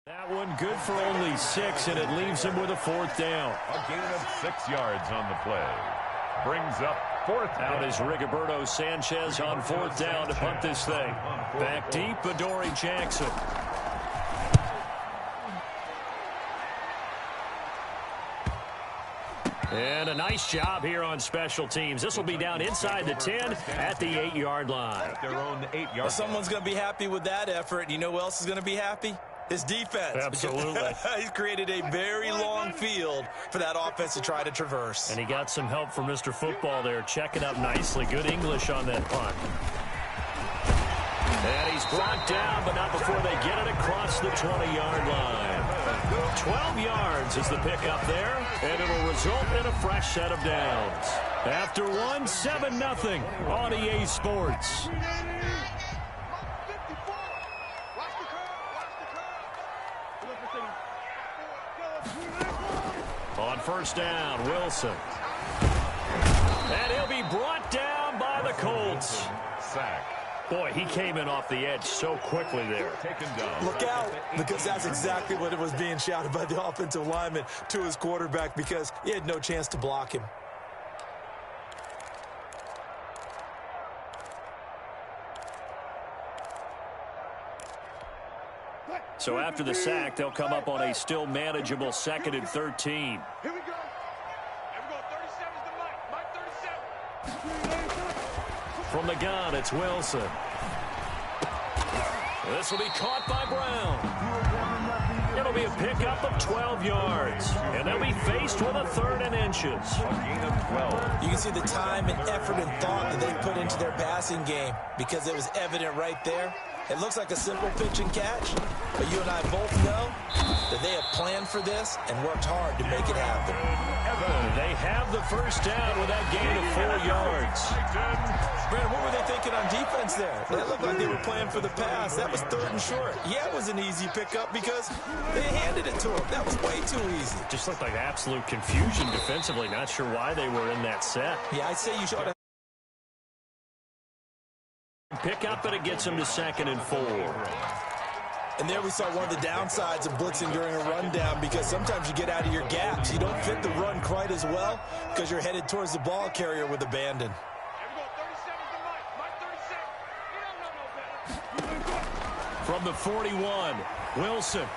That one good for only 6, and it leaves him with a 4th down. A gain of 6 yards on the play. Brings up 4th down. Out is Rigoberto Sanchez on 4th down to punt this thing. Back deep, Adoree Jackson. And a nice job here on special teams. This will be down inside the 10 at the 8-yard line. At their own 8-yard line. Someone's going to be happy with that effort. And you know who else is going to be happy? His defense. Absolutely. He's created a very long field for that offense to try to traverse. And he got some help from Mr. Football there, checking up nicely. Good English on that punt. And he's brought down, but not before they get it across the 20-yard line. 12 yards is the pickup there, and it'll result in a fresh set of downs. After one, 7-0 on EA Sports. On 1st down, Wilson. And he'll be brought down by the Colts. Sack. Boy, he came in off the edge so quickly there. Taken down. Look out, because that's exactly what it was being shouted by the offensive lineman to his quarterback, because he had no chance to block him. So after the sack, they'll come up on a still manageable 2nd and 13. Here we go. 37's the Mike 37. From the gun, it's Wilson. This will be caught by Brown. It'll be a pickup of 12 yards. And they'll be faced with a 3rd and inches. A gain of 12. You can see the time and effort and thought that they put into their passing game, because it was evident right there. It looks like a simple pitch and catch, but you and I both know that they have planned for this and worked hard to make it happen. They have the 1st down with that gain of 4 yards. Brandon, what were they thinking on defense there? It looked like they were playing for the pass. That was 3rd and short. Yeah, it was an easy pickup because they handed it to him. That was way too easy. Just looked like absolute confusion defensively. Not sure why they were in that set. Yeah, I'd say you should have. Pick up, and it gets him to 2nd and 4. And there we saw one of the downsides of blitzing during a rundown, because sometimes you get out of your gaps. You don't fit the run quite as well because you're headed towards the ball carrier with abandon. Here we go. 37's the Mike 37. You don't know no better. From the 41, Wilson.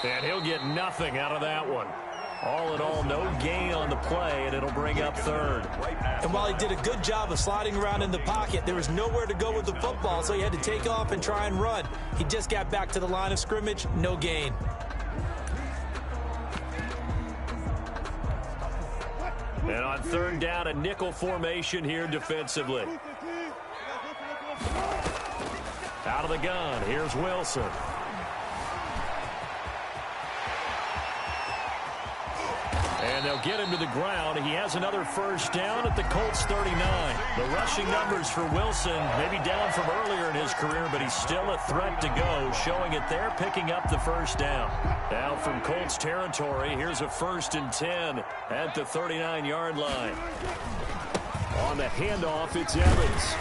And he'll get nothing out of that one. All in all, no gain on the play, and it'll bring up 3rd. And while he did a good job of sliding around in the pocket, there was nowhere to go with the football, so he had to take off and try and run. He just got back to the line of scrimmage, no gain. And on 3rd down, a nickel formation here defensively. Out of the gun, here's Wilson. And they'll get him to the ground. He has another 1st down at the Colts 39. The rushing numbers for Wilson, maybe down from earlier in his career, but he's still a threat to go, showing it there, picking up the 1st down. Now from Colts territory, here's a 1st and 10 at the 39-yard line. On the handoff, it's Evans.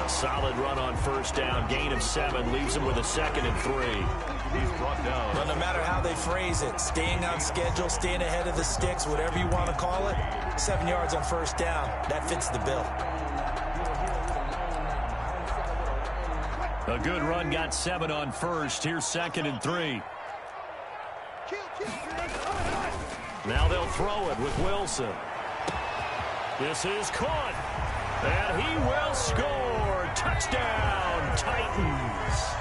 A solid run on 1st down, gain of 7, leaves him with a 2nd and 3. He's brought down. Well, no matter how they phrase it, staying on schedule, staying ahead of the sticks, whatever you want to call it, 7 yards on 1st down, that fits the bill. A good run, got 7 on 1st. Here's 2nd and 3. Now they'll throw it with Wilson. This is caught. And he will score. Touchdown, Titans.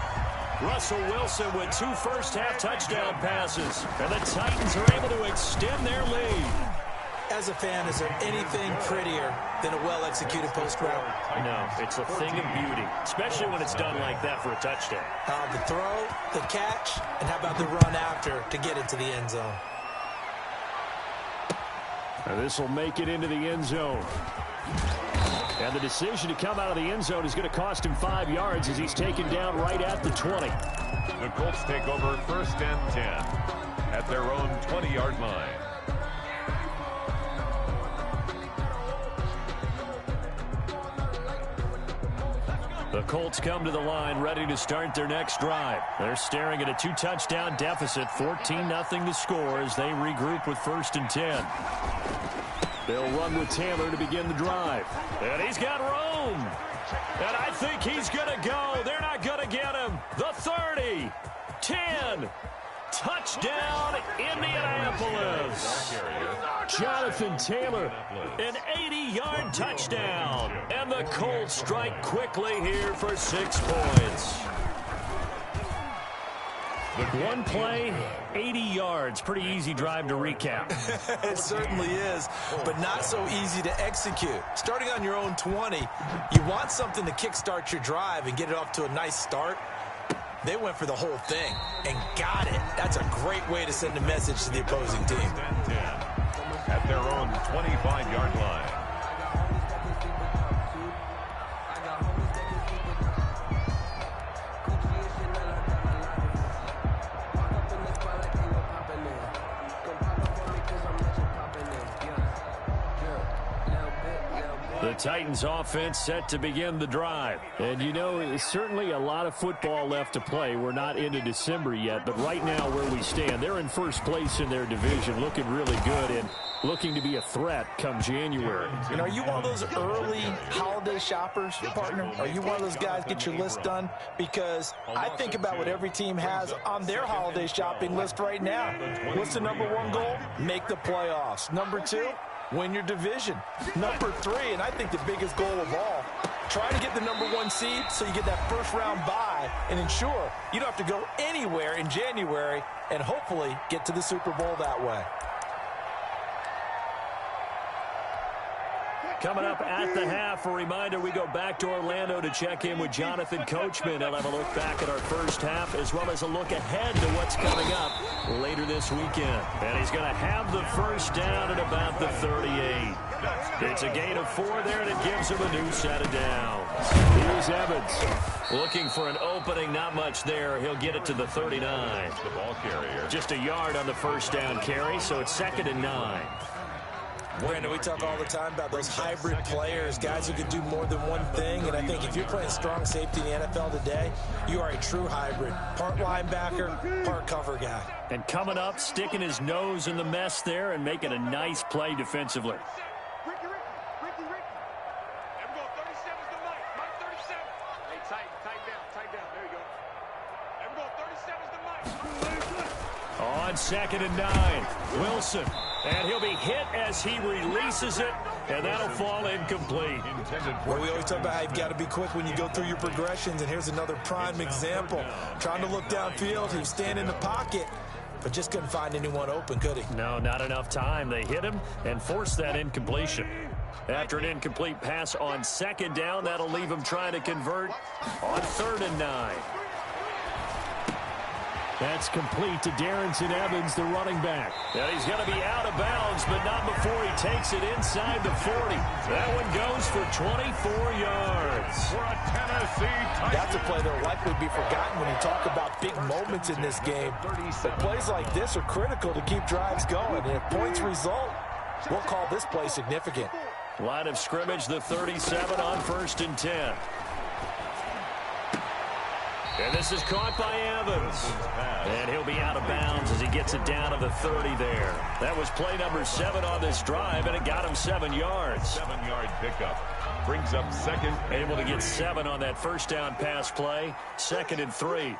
Russell Wilson with 2 first-half touchdown passes. And the Titans are able to extend their lead. As a fan, is there anything prettier than a well-executed post route? No, it's a thing of beauty, especially when it's done like that for a touchdown. The throw, the catch, and how about the run after to get it to the end zone? And this will make it into the end zone. And the decision to come out of the end zone is going to cost him 5 yards as he's taken down right at the 20. The Colts take over 1st and 10 at their own 20-yard line. The Colts come to the line ready to start their next drive. They're staring at a 2-touchdown deficit, 14-0 to score as they regroup with 1st and 10. They'll run with Taylor to begin the drive. And he's got room. And I think he's going to go. They're not going to get him. The 30, 10, touchdown Indianapolis. Jonathan Taylor, an 80-yard touchdown. And the Colts strike quickly here for 6 points. One play, 80 yards. Pretty easy drive to recap. It certainly is, but not so easy to execute. Starting on your own 20, you want something to kickstart your drive and get it off to a nice start. They went for the whole thing and got it. That's a great way to send a message to the opposing team. At their own 25-yard line. The Titans offense set to begin the drive. And you know, there's certainly a lot of football left to play. We're not into December yet, but right now where we stand, they're in first place in their division, looking really good and looking to be a threat come January. You know, are you one of those early holiday shoppers, partner? Are you one of those guys get your list done? Because I think about what every team has on their holiday shopping list right now. What's the #1 goal? Make the playoffs. #2, win your division. #3, and I think the biggest goal of all, try to get the #1 seed so you get that first-round bye and ensure you don't have to go anywhere in January and hopefully get to the Super Bowl that way. Coming up at the half, a reminder, we go back to Orlando to check in with Jonathan Coachman. He'll have a look back at our first half as well as a look ahead to what's coming up later this weekend. And he's going to have the first down at about the 38. It's a gain of 4 there, and it gives him a new set of downs. Here's Evans looking for an opening. Not much there. He'll get it to the 39. The ball carrier. Just a yard on the first down carry, so it's 2nd and 9. Brandon, we talk all the time about those hybrid players, guys who can do more than one thing, and I think if you're playing strong safety in the NFL today, you are a true hybrid. Part linebacker, part cover guy. And coming up, sticking his nose in the mess there and making a nice play defensively. Ricky. There we go. 37's the Mike. Mike 37. Hey, tighten down. There you go. There we go. 37's the Mike. On 2nd and 9, Wilson. And he'll be hit as he releases it, and that'll fall incomplete. Well, we always talk about how you've got to be quick when you go through your progressions, and here's another prime example. Trying to look downfield, he was standing in the pocket, but just couldn't find anyone open, could he? No, not enough time. They hit him and forced that incompletion. After an incomplete pass on 2nd down, that'll leave him trying to convert on 3rd and 9. That's complete to Darrington Evans, the running back. And he's going to be out of bounds, but not before he takes it inside the 40. That one goes for 24 yards. For a Tennessee touchdown. That's a play that will likely be forgotten when you talk about big moments in this game. But plays like this are critical to keep drives going. And if points result, we'll call this play significant. Line of scrimmage, the 37 on 1st and 10. And this is caught by Evans. And he'll be out of bounds as he gets it down to the 30 there. That was play number 7 on this drive, and it got him 7 yards. 7-yard pickup. Brings up 2nd. Able to get 7 on that first down pass play. 2nd and 3.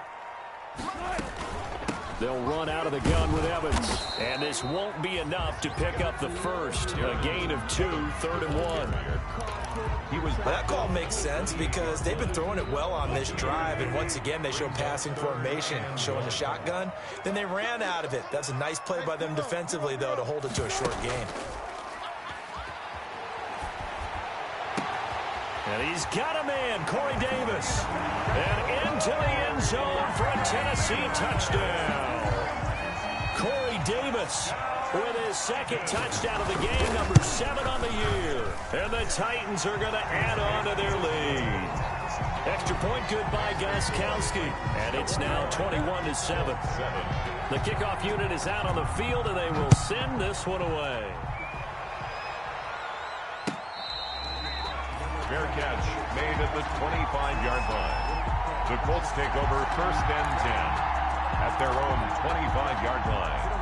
They'll run out of the gun with Evans. And this won't be enough to pick up the first. A gain of 2, 3rd and 1. That call makes sense because they've been throwing it well on this drive, and once again they show passing formation, showing the shotgun. Then they ran out of it. That's a nice play by them defensively, though, to hold it to a short gain. And he's got a man, Corey Davis. And into the end zone for a Tennessee touchdown. Corey Davis with his 2nd touchdown of the game, number 7 on the year. And the Titans are going to add on to their lead. Extra point good by Gostkowski. And it's now 21-7. The kickoff unit is out on the field, and they will send this one away. Fair catch made at the 25-yard line. The Colts take over 1st and 10 at their own 25-yard line.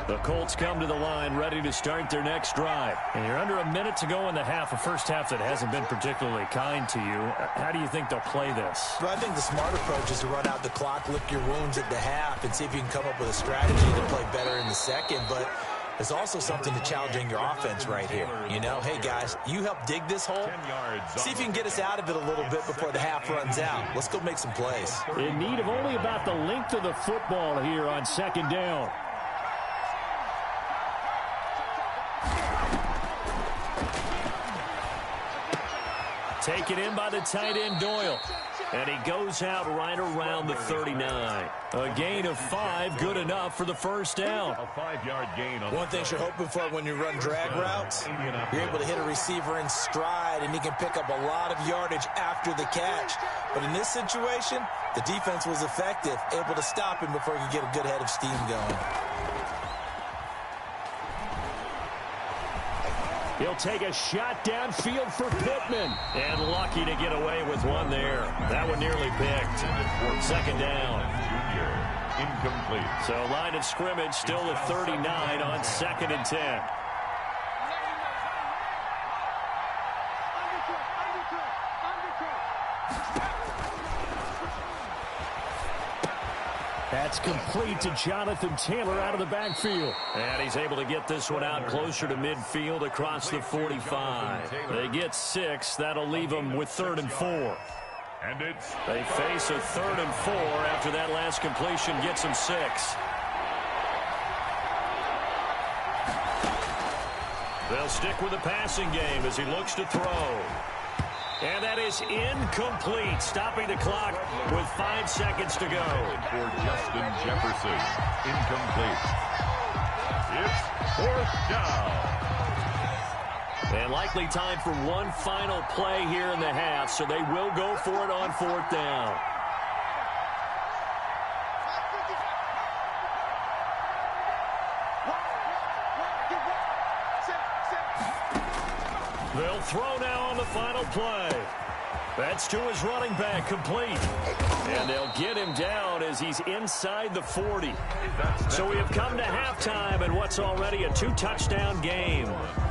The Colts come to the line ready to start their next drive. And you're under a minute to go in the half, a first half that hasn't been particularly kind to you. How do you think they'll play this? Well, I think the smart approach is to run out the clock, lick your wounds at the half, and see if you can come up with a strategy to play better in the second. But there's also something to challenging your offense right here. You know, hey, guys, you help dig this hole. See if you can get us out of it a little bit before the half runs out. Let's go make some plays. In need of only about the length of the football here on 2nd down. Taken in by the tight end, Doyle. And he goes out right around the 39. A gain of 5, good enough for the first down. A 5-yard gain. One thing you're hoping for when you run drag routes, you're able to hit a receiver in stride, and he can pick up a lot of yardage after the catch. But in this situation, the defense was effective, able to stop him before he could get a good head of steam going. He'll take a shot downfield for Pittman. And lucky to get away with one there. That one nearly picked. 2nd down. Incomplete. So line of scrimmage still at 39 on 2nd and 10. That's complete to Jonathan Taylor out of the backfield. And he's able to get this one out closer to midfield across the 45. They get 6. That'll leave them with 3rd and 4. And They face a 3rd and 4 after that last completion gets them 6. They'll stick with the passing game as he looks to throw. And that is incomplete, stopping the clock with 5 seconds to go. For Justin Jefferson, incomplete. It's 4th down. And likely time for one final play here in the half, so they will go for it on 4th down. They'll throw now on the final play. That's to his running back, complete. And they'll get him down as he's inside the 40. So we have come to halftime in what's already a 2-touchdown game.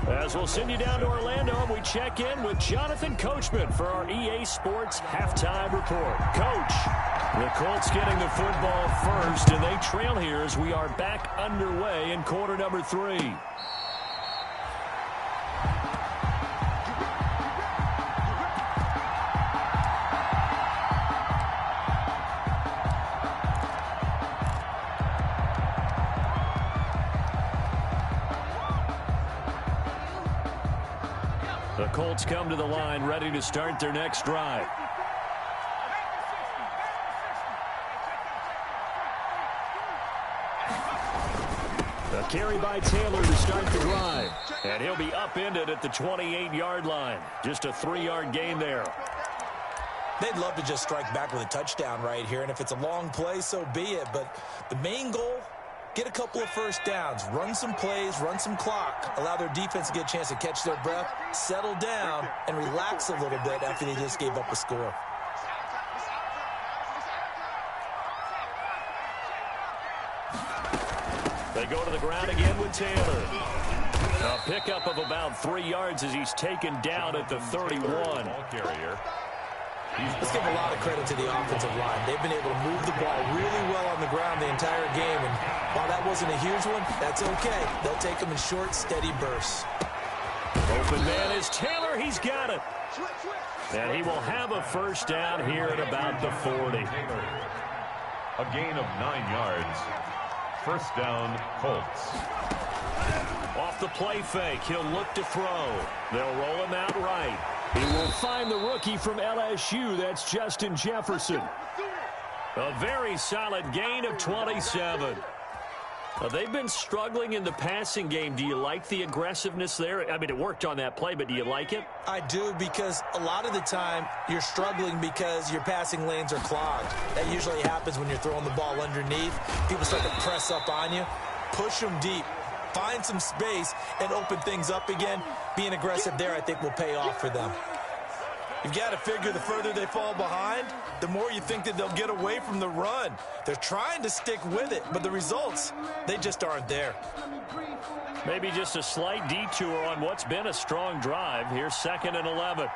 As we'll send you down to Orlando, we check in with Jonathan Coachman for our EA Sports Halftime Report. Coach, the Colts getting the football first, and they trail here as we are back underway in quarter number 3. The Colts come to the line ready to start their next drive. A carry by Taylor to start the drive. And he'll be upended at the 28-yard line. Just a 3-yard gain there. They'd love to just strike back with a touchdown right here, and if it's a long play, so be it. But the main goal, get a couple of first downs, run some plays, run some clock, allow their defense to get a chance to catch their breath, settle down, and relax a little bit after they just gave up a score. They go to the ground again with Taylor. A pickup of about 3 yards as he's taken down at the 31. Ball carrier. Let's give a lot of credit to the offensive line. They've been able to move the ball really well on the ground the entire game. And while that wasn't a huge one, that's okay. They'll take them in short, steady bursts. Open man is Taylor. He's got it. And he will have a first down here at about the 40. A gain of 9 yards. First down, Colts. Off the play fake, he'll look to throw. They'll roll him out right. He will find the rookie from LSU. That's Justin Jefferson. A very solid gain of 27. Well, they've been struggling in the passing game. Do you like the aggressiveness there? I mean, it worked on that play, but do you like it? I do, because a lot of the time you're struggling because your passing lanes are clogged. That usually happens when you're throwing the ball underneath. People start to press up on you. Push them deep. Find some space and open things up again. Being aggressive there, I think, will pay off for them. You've got to figure the further they fall behind, the more you think that they'll get away from the run. They're trying to stick with it, but the results, they just aren't there. Maybe just a slight detour on what's been a strong drive. Here's 2nd and 11.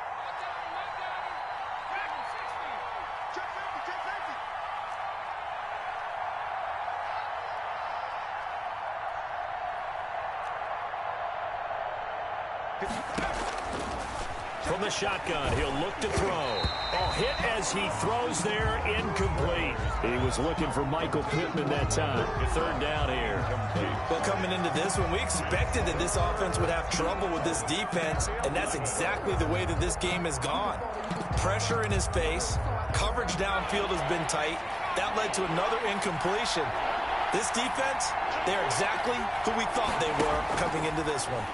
From the shotgun, he'll look to throw. Oh, hit as he throws there, incomplete. He was looking for Michael Pittman that time. 3rd down here. Well, coming into this one, we expected that this offense would have trouble with this defense, and that's exactly the way that this game has gone. Pressure in his face. Coverage downfield has been tight. That led to another incompletion. This defense, they're exactly who we thought they were coming into this one.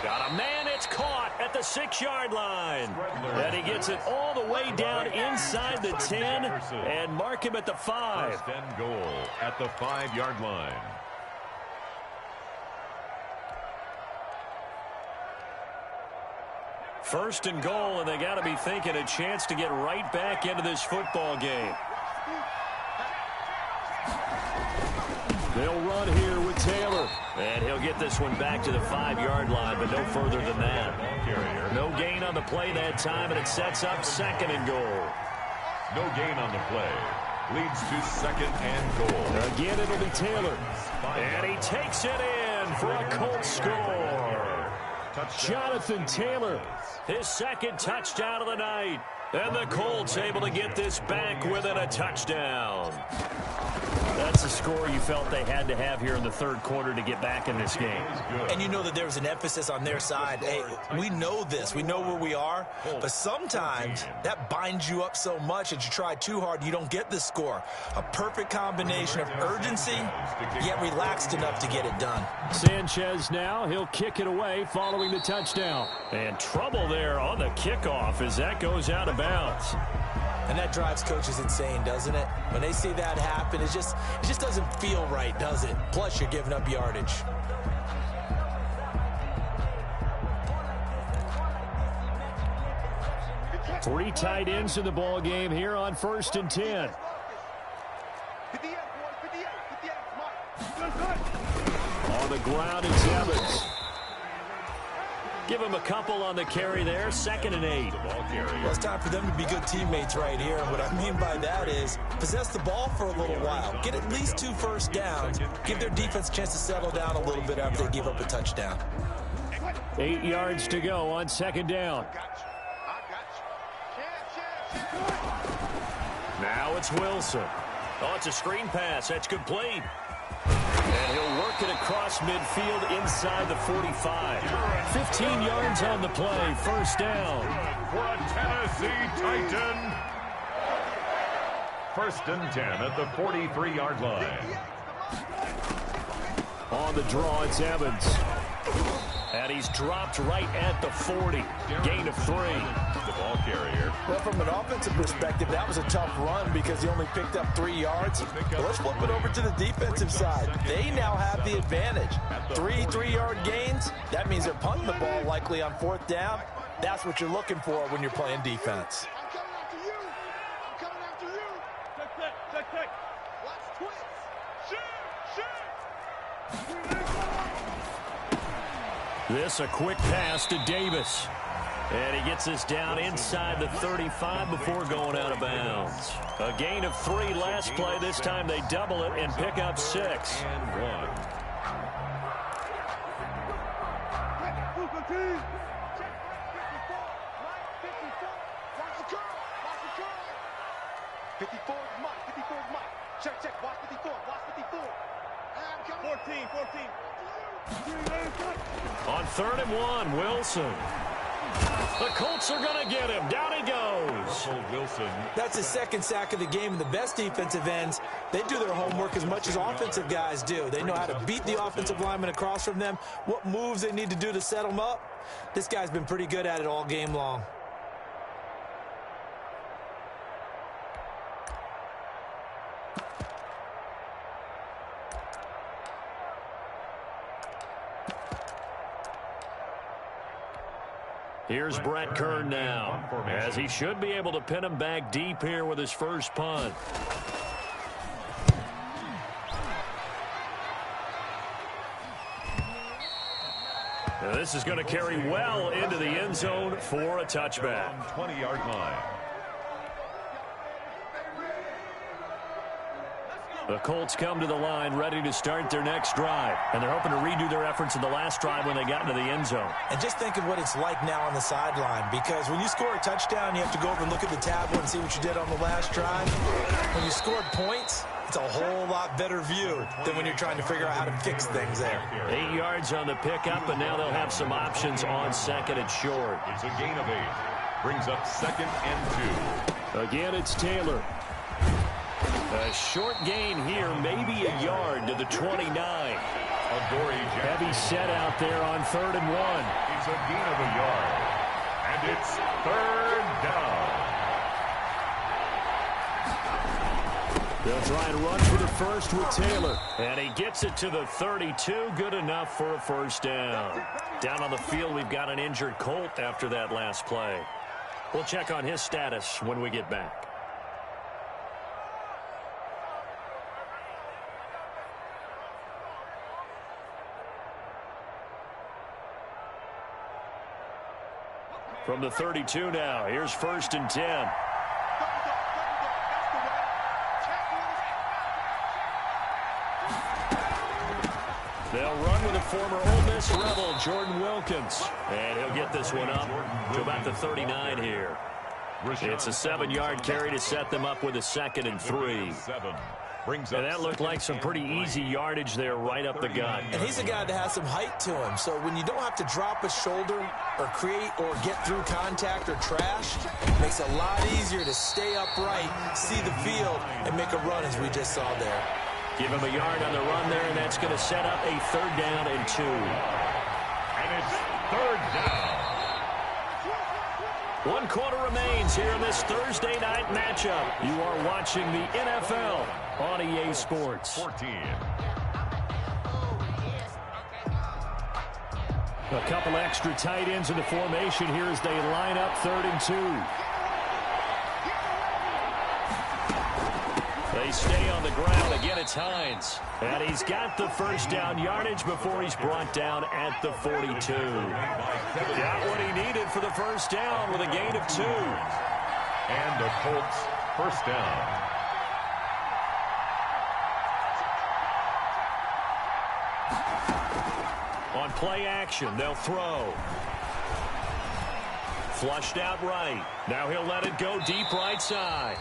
Got a man, it's caught at the 6-yard line. And he gets it all the way down inside the 10 and mark him at the 5. 1st and goal at the 5-yard line. First and goal, and they got to be thinking a chance to get right back into this football game. They'll run here with Taylor. And he'll get this one back to the 5-yard line, but no further than that. No gain on the play that time, and it sets up 2nd and goal. No gain on the play. Leads to 2nd and goal. Again, it'll be Taylor. And he takes it in for a Colts score. Jonathan Taylor, his 2nd touchdown of the night. And the Colts able to get this back within a touchdown. That's the score you felt they had to have here in the 3rd quarter to get back in this game. And you know that there was an emphasis on their side. Hey, we know this. We know where we are. But sometimes that binds you up so much that you try too hard, you don't get the score. A perfect combination of urgency, yet relaxed enough to get it done. Sanchez now, he'll kick it away following the touchdown. And trouble there on the kickoff as that goes out of bounds. And that drives coaches insane, doesn't it? When they see that happen, it just doesn't feel right, does it? Plus, you're giving up yardage. Three tight ends in the ball game here on 1st and 10. On the ground, it's Evans. Give him a couple on the carry there. 2nd and 8. Well, it's time for them to be good teammates right here. And what I mean by that is possess the ball for a little while. Get at least 2 first downs. Give their defense a chance to settle down a little bit after they give up a touchdown. 8 yards to go on 2nd down. Now it's Wilson. Oh, it's a screen pass. That's complete. And he'll work it across midfield inside the 45. 15 yards on the play. 1st down. For a Tennessee Titan. 1st and 10 at the 43-yard line. On the draw, it's Evans. And he's dropped right at the 40. Gain of 3. The ball carrier. Well, from an offensive perspective, that was a tough run because he only picked up 3 yards. But let's flip it over to the defensive side. They now have the advantage. 3 3-yard gains. That means they're punting the ball likely on 4th down. That's what you're looking for when you're playing defense. I'm coming after you. I'm coming after you. Check. Watch twist. Shoot. This a quick pass to Davis. And he gets this down inside the 35 before going out of bounds. A gain of 3 last play. This time they double it and pick up 6. And 1. Check. Watch 54. 14. On 3rd and 1, Wilson. The Colts are going to get him. Down he goes. Wilson. That's his second sack of the game, and the best defensive ends, they do their homework as much as offensive guys do. They know how to beat the offensive lineman across from them, what moves they need to do to set them up. This guy's been pretty good at it all game long. Here's Brett Kern now, as he should be able to pin him back deep here with his first punt. Now this is going to carry well into the end zone for a touchback. 20-yard line. The Colts come to the line ready to start their next drive, and they're hoping to redo their efforts in the last drive when they got into the end zone. And just think of what it's like now on the sideline, because when you score a touchdown, you have to go over and look at the tablet and see what you did on the last drive. When you scored points, it's a whole lot better view than when you're trying to figure out how to fix things there. 8 yards on the pickup, and now they'll have some options on second and short. It's a gain of 8. Brings up 2nd and 2. Again, it's Taylor. A short gain here, maybe a yard to the 29. Heavy set out there on 3rd and 1. It's a gain of a yard. And it's 3rd down. They'll try and run for the first with Taylor. And he gets it to the 32. Good enough for a first down. Down on the field, we've got an injured Colt after that last play. We'll check on his status when we get back. From the 32 now, here's 1st and 10. They'll run with a former Ole Miss Rebel, Jordan Wilkins. And he'll get this one up to about the 39 here. It's a 7-yard carry to set them up with a 2nd and 3. And that looked like some pretty easy yardage there right up the gut. And he's a guy that has some height to him. So when you don't have to drop a shoulder or create or get through contact or trash, it makes it a lot easier to stay upright, see the field, and make a run as we just saw there. Give him a yard on the run there, and that's going to set up a 3rd down and 2. And it's 3rd down. 1 quarter remains here in this Thursday night matchup. You are watching the NFL on EA Sports. 14. A couple extra tight ends in the formation here as they line up 3rd and 2. They stay on the ground. Again, it's Hines. And he's got the first down yardage before he's brought down at the 42. Got what he needed for the first down with a gain of 2. And the Colts first down. On play action, they'll throw. Flushed out right. Now he'll let it go deep right side.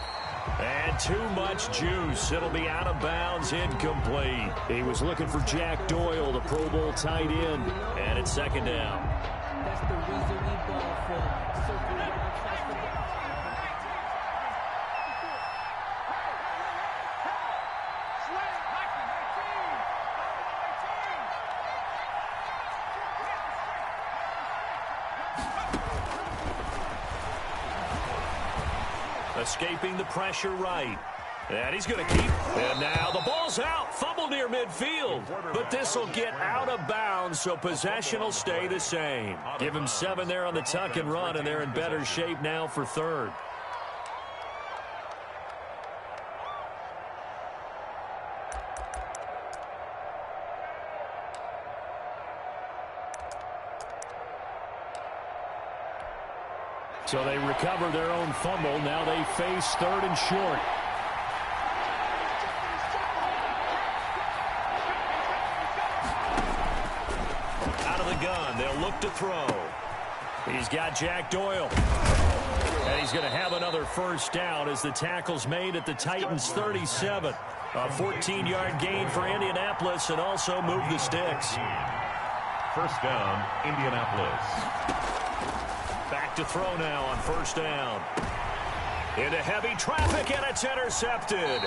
And too much juice. It'll be out of bounds, incomplete. He was looking for Jack Doyle, the Pro Bowl tight end. And it's 2nd down. That's the reason we ball for circle. Escaping the pressure right. And he's going to keep. And now the ball's out. Fumble near midfield. But this will get out of bounds, so possession will stay the same. Give him 7 there on the tuck and run, and they're in better shape now for 3rd. So they recover their own fumble. Now they face 3rd and short. Out of the gun. They'll look to throw. He's got Jack Doyle. And he's going to have another first down as the tackle's made at the Titans' 37. A 14-yard gain for Indianapolis and also move the sticks. First down, Indianapolis. Back to throw now on first down. Into heavy traffic, and it's intercepted.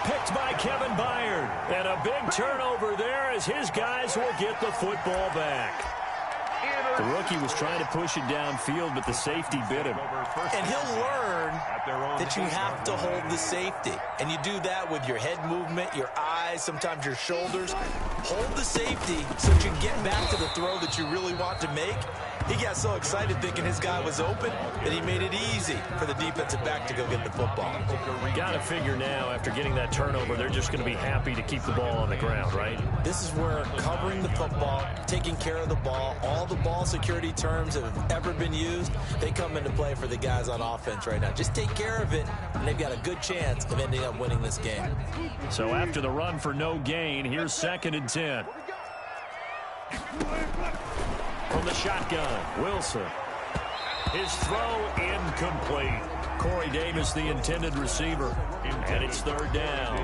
Picked by Kevin Byard. And a big turnover there as his guys will get the football back. The rookie was trying to push it downfield, but the safety bit him. And he'll learn that you have to hold the safety. And you do that with your head movement, your eyes, sometimes your shoulders. Hold the safety so that you can get back to the throw that you really want to make. He got so excited thinking his guy was open that he made it easy for the defensive back to go get the football. Got to figure now, after getting that turnover, they're just going to be happy to keep the ball on the ground, right? This is where covering the football, taking care of the ball, all the ball security terms that have ever been used, they come into play for the guys on offense right now. Just take care of it, and they've got a good chance of ending up winning this game. So after the run for no gain, here's 2nd and 10. From the shotgun, Wilson. His throw incomplete. Corey Davis, the intended receiver. And it's 3rd down.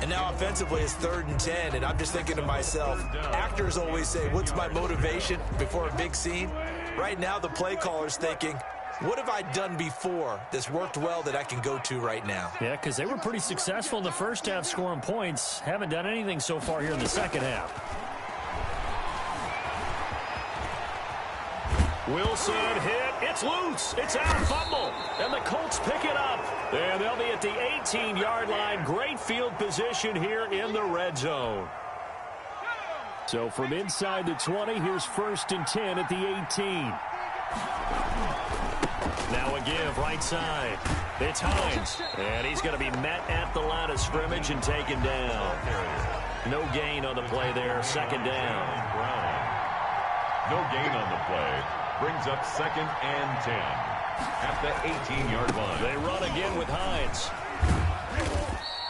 And now offensively it's 3rd and 10, and I'm just thinking to myself, actors always say, what's my motivation before a big scene? Right now the play caller's thinking, what have I done before that's worked well that I can go to right now? Yeah, because they were pretty successful in the first half scoring points. Haven't done anything so far here in the second half. Wilson hit. It's loose. It's out. Fumble. And the Colts pick it up. And they'll be at the 18-yard line. Great field position here in the red zone. So from inside the 20, here's 1st and 10 at the 18. Now a give right side. It's Hines. And he's going to be met at the line of scrimmage and taken down. No gain on the play there. 2nd down. No gain on the play. Brings up 2nd and 10 at the 18-yard line. They run again with Hines.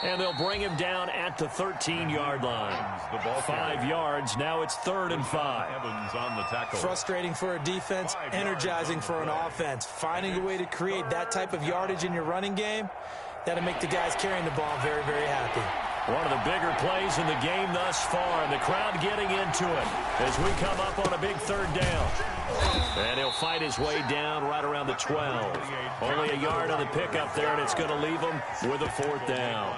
And they'll bring him down at the 13-yard line. 5 yards. Now it's 3rd and 5. Evans on the tackle. Frustrating for a defense, energizing for an offense. Finding a way to create that type of yardage in your running game, that'll make the guys carrying the ball very, very happy. One of the bigger plays in the game thus far, and the crowd getting into it as we come up on a big 3rd down. And he'll fight his way down right around the 12. Only a yard on the pickup there, and it's going to leave him with a 4th down.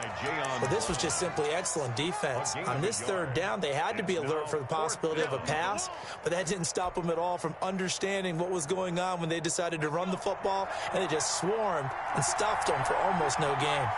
Well, this was just simply excellent defense. On this 3rd down, they had to be alert for the possibility of a pass, but that didn't stop them at all from understanding what was going on when they decided to run the football, and they just swarmed and stuffed them for almost no gain.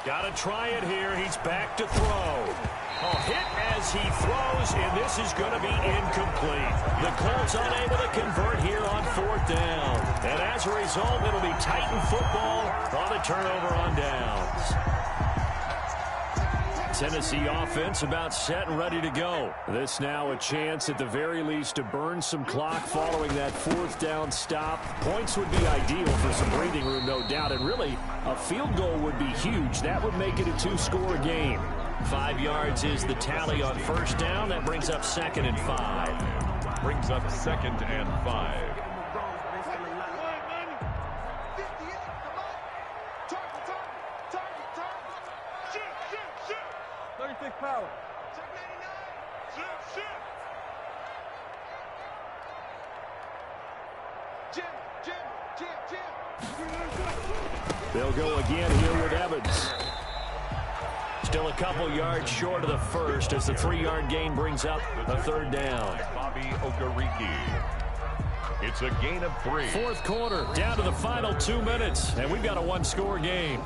Got to try it here. He's back to throw. A hit as he throws, and this is going to be incomplete. The Colts unable to convert here on 4th down. And as a result, it'll be Titan football on the turnover on downs. Tennessee offense about set and ready to go. This now a chance at the very least to burn some clock following that 4th down stop. Points would be ideal for some breathing room, no doubt. And really, a field goal would be huge. That would make it a 2-score game. 5 yards is the tally on 1st down. That brings up 2nd and 5. Brings up 2nd and 5. 36 power. They'll go again here with Evans. Still a couple yards short of the first as the 3-yard gain brings up a 3rd down. Bobby Okereke. It's a gain of 3. 4th quarter, down to the final 2 minutes, and we've got a 1-score game.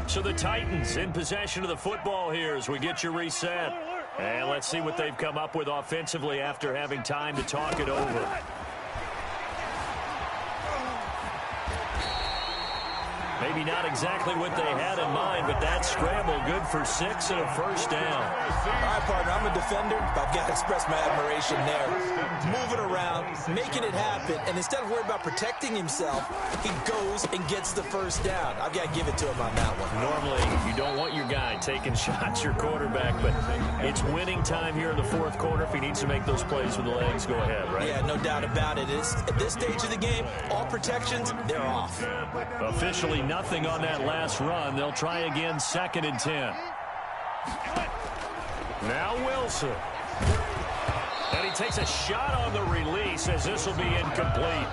So the Titans in possession of the football here as we get you reset. And let's see what they've come up with offensively after having time to talk it over. Maybe not exactly what they had in mind, but that scramble good for 6 and a first down. All right, partner, I'm a defender, but I've got to express my admiration there. Moving around, making it happen, and instead of worrying about protecting himself, he goes and gets the first down. I've got to give it to him on that one. Normally, you don't want your guy taking shots, your quarterback, but it's winning time here in the fourth quarter. If he needs to make those plays with the legs, go ahead, right? Yeah, no doubt about it. At this stage of the game, all protections, they're off. Officially nothing on that last run. They'll try again, 2nd and 10. Now Wilson. And he takes a shot on the release as this will be incomplete.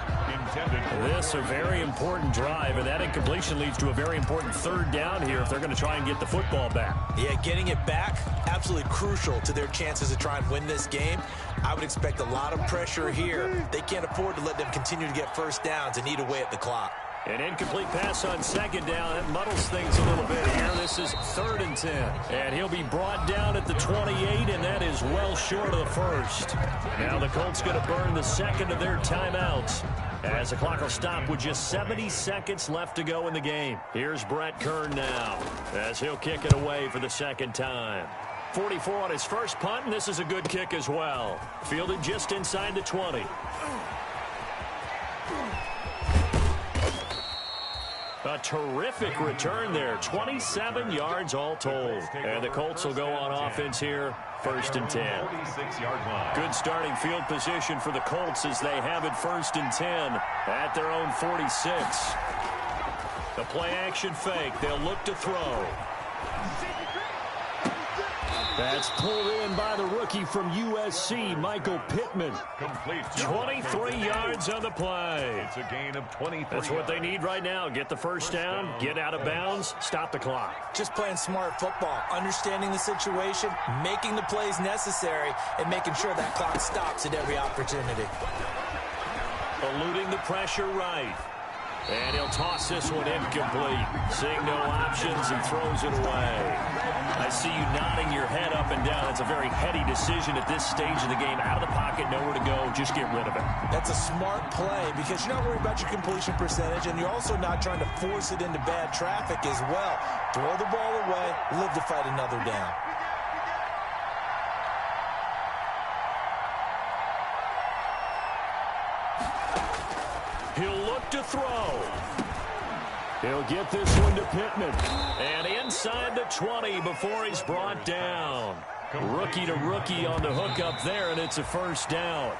This a very important drive, and that incompletion leads to a very important 3rd down here if they're going to try and get the football back. Yeah, getting it back, absolutely crucial to their chances to try and win this game. I would expect a lot of pressure here. They can't afford to let them continue to get first downs and eat away at the clock. An incomplete pass on 2nd down. That muddles things a little bit here. This is 3rd and 10. And he'll be brought down at the 28, and that is well short of the first. Now the Colts going to burn the 2nd of their timeouts, as the clock will stop with just 70 seconds left to go in the game. Here's Brett Kern now, as he'll kick it away for the 2nd time. 44 on his first punt, and this is a good kick as well. Fielded just inside the 20. A terrific return there. 27 yards all told. And the Colts will go on offense here. 1st and 10. Good starting field position for the Colts as they have it 1st and 10 at their own 46. The play action fake. They'll look to throw. That's pulled in by the rookie from USC, Michael Pittman. Complete. 23 yards on the play. It's a gain of 23. That's what they need right now. Get the first down, get out of bounds, stop the clock. Just playing smart football, understanding the situation, making the plays necessary, and making sure that clock stops at every opportunity. Eluding the pressure right. And he'll toss this one incomplete. Seeing no options, he throws it away. I see you nodding your head up and down. It's a very heady decision at this stage of the game. Out of the pocket, nowhere to go. Just get rid of it. That's a smart play because you're not worried about your completion percentage, and you're also not trying to force it into bad traffic as well. Throw the ball away, live to fight another down. He'll look to throw. He'll get this one to Pittman. And inside the 20 before he's brought down. Rookie to rookie on the hook up there, and it's a first down.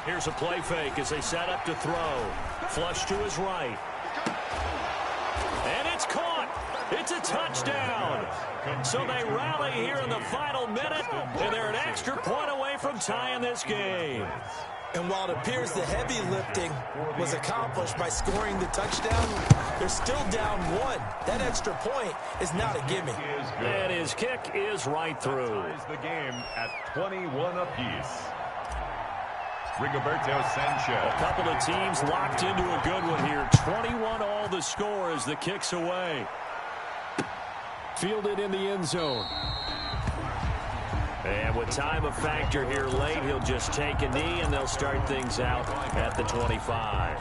Here's a play fake as they set up to throw. Flush to his right. And it's caught. It's a touchdown. So they rally here in the final minute, and they're an extra point away from tying this game. And while it appears the heavy lifting was accomplished by scoring the touchdown, they're still down 1. That extra point is not a gimme. And his kick is right through. Ties the game at 21 apiece. Rigoberto Sanchez. A couple of teams locked into a good one here. 21 all the score as the kick's away. Fielded in the end zone. And with time a factor here late, he'll just take a knee and they'll start things out at the 25.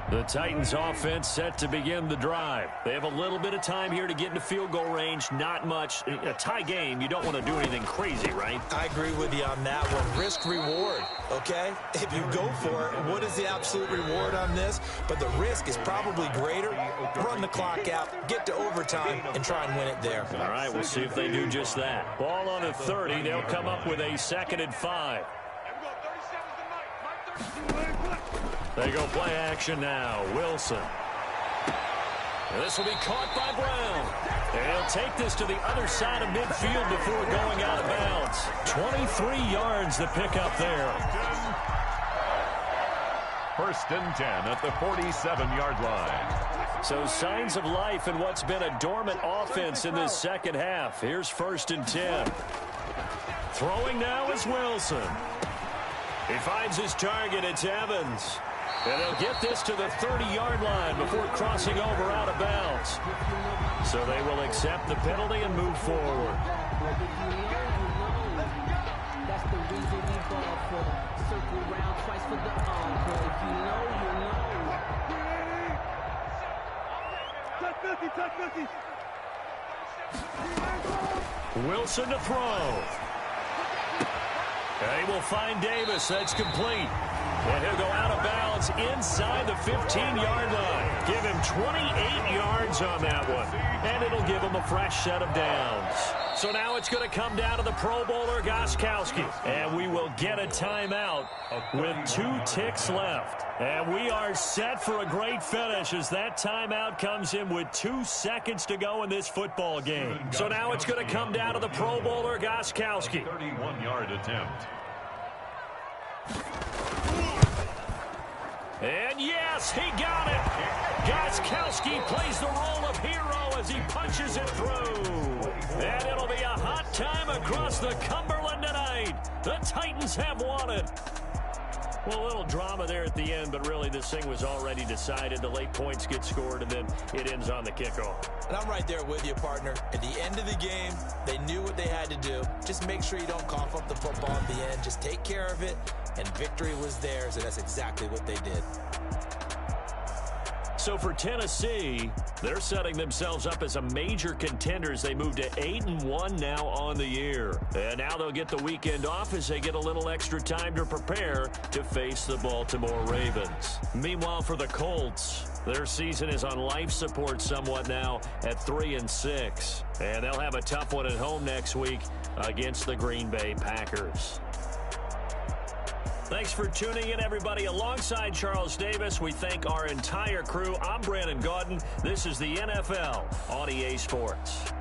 The Titans offense set to begin the drive. They have a little bit of time here to get into field goal range. Not much. A tie game, you don't want to do anything crazy, right? I agree with you on that one. Risk reward, okay? If you go for it, what is the absolute reward on this? But the risk is probably greater. Run the clock out, get to overtime, and try and win it there. All right, we'll see if they do just that. Ball on the 30. They'll come up with a 2nd and 5. They go play action now. Wilson. And this will be caught by Brown. And he'll take this to the other side of midfield before going out of bounds. 23 yards to pick up there. First and 10 at the 47-yard line. So signs of life in what's been a dormant offense in this second half. Here's first and 10. Throwing now is Wilson. He finds his target. It's Evans. And they'll get this to the 30-yard line before crossing over out of bounds. So they will accept the penalty and move forward. That's the reason we ball for. Circle round twice for the encore. If you know, you know. Touch 50. Wilson to throw. And he will find Davis. That's complete. And he'll go out of bounds inside the 15-yard line. Give him 28 yards on that one. And it'll give him a fresh set of downs. So now it's going to come down to the Pro Bowler, Gostkowski. And we will get a timeout with 2 ticks left. And we are set for a great finish as that timeout comes in with 2 seconds to go in this football game. So now it's going to come down to the Pro Bowler, Gostkowski. 31-yard attempt. And yes, he got it. Gostkowski plays the role of hero as he punches it through. And it'll be a hot time across the Cumberland tonight. The Titans have won it. Well, a little drama there at the end, but really this thing was already decided. The late points get scored, and then it ends on the kickoff. And I'm right there with you, partner. At the end of the game, they knew what they had to do. Just make sure you don't cough up the football at the end. Just take care of it, and victory was theirs, and that's exactly what they did. So for Tennessee, they're setting themselves up as a major contender as they move to 8-1 now on the year. And now they'll get the weekend off as they get a little extra time to prepare to face the Baltimore Ravens. Meanwhile, for the Colts, their season is on life support somewhat now at 3-6. And they'll have a tough one at home next week against the Green Bay Packers. Thanks for tuning in, everybody. Alongside Charles Davis, we thank our entire crew. I'm Brandon Gaudin. This is the NFL on EA Sports.